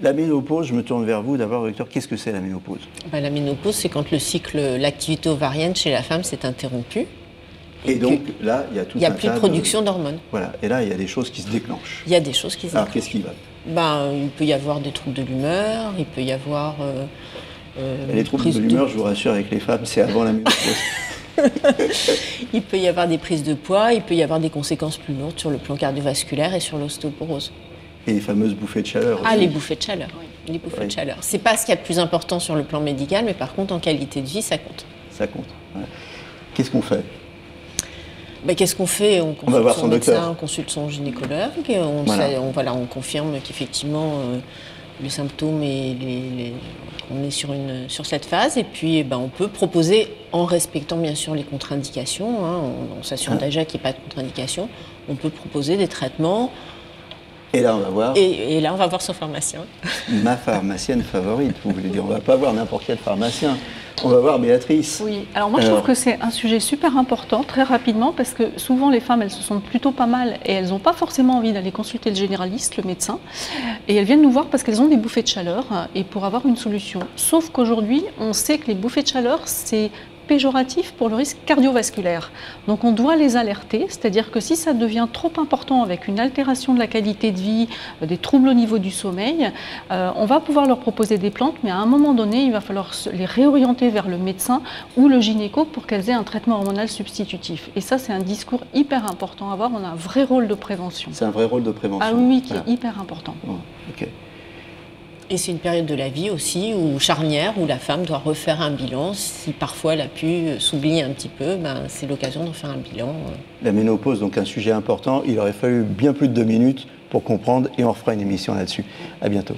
La ménopause, je me tourne vers vous d'abord, docteur. Qu'est-ce que c'est la ménopause? La ménopause, c'est quand le cycle, l'activité ovarienne chez la femme s'est interrompue. Et donc là, il y a tout un tas de... Il n'y a plus de production d'hormones. Voilà, et là, il y a des choses qui se déclenchent. Il y a des choses qui se déclenchent. Alors, qu'est-ce qui va? Il peut y avoir des troubles de l'humeur, il peut y avoir... les troubles de l'humeur, je vous rassure, avec les femmes, c'est avant la ménopause. Il peut y avoir des prises de poids, il peut y avoir des conséquences plus lourdes sur le plan cardiovasculaire et sur l'ostéoporose. Et les fameuses bouffées de chaleur aussi. Ah, les bouffées de chaleur, oui. Les bouffées de chaleur. C'est pas ce qu'il y a de plus important sur le plan médical, mais par contre, en qualité de vie, ça compte. Ça compte, ouais. Qu'est-ce qu'on fait? Qu'est-ce qu'on fait? On va voir son médecin, docteur. On consulte son gynécologue, et on confirme qu'effectivement les symptômes on est sur cette phase, et puis on peut proposer, en respectant bien sûr les contre-indications, on s'assure déjà qu'il n'y ait pas de contre-indications, on peut proposer des traitements. Et là, on va voir. Et là, on va voir son pharmacien. Ma pharmacienne favorite, vous voulez dire. On ne va pas voir n'importe quel pharmacien. On va voir Béatrice. Oui, alors moi je trouve que c'est un sujet super important, très rapidement, parce que souvent les femmes, elles se sentent plutôt pas mal et elles n'ont pas forcément envie d'aller consulter le généraliste, le médecin. Et elles viennent nous voir parce qu'elles ont des bouffées de chaleur et pour avoir une solution. Sauf qu'aujourd'hui, on sait que les bouffées de chaleur, c'est péjoratif pour le risque cardiovasculaire. Donc on doit les alerter, c'est-à-dire que si ça devient trop important avec une altération de la qualité de vie, des troubles au niveau du sommeil, on va pouvoir leur proposer des plantes, mais à un moment donné, il va falloir les réorienter vers le médecin ou le gynéco pour qu'elles aient un traitement hormonal substitutif. Et ça, c'est un discours hyper important à avoir. On a un vrai rôle de prévention. C'est un vrai rôle de prévention. Ah oui, qui est hyper important. Oh, ok. Et c'est une période de la vie aussi, où charnière, où la femme doit refaire un bilan. Si parfois elle a pu s'oublier un petit peu, c'est l'occasion d'en faire un bilan. La ménopause, donc un sujet important. Il aurait fallu bien plus de 2 minutes pour comprendre, et on refera une émission là-dessus. À bientôt.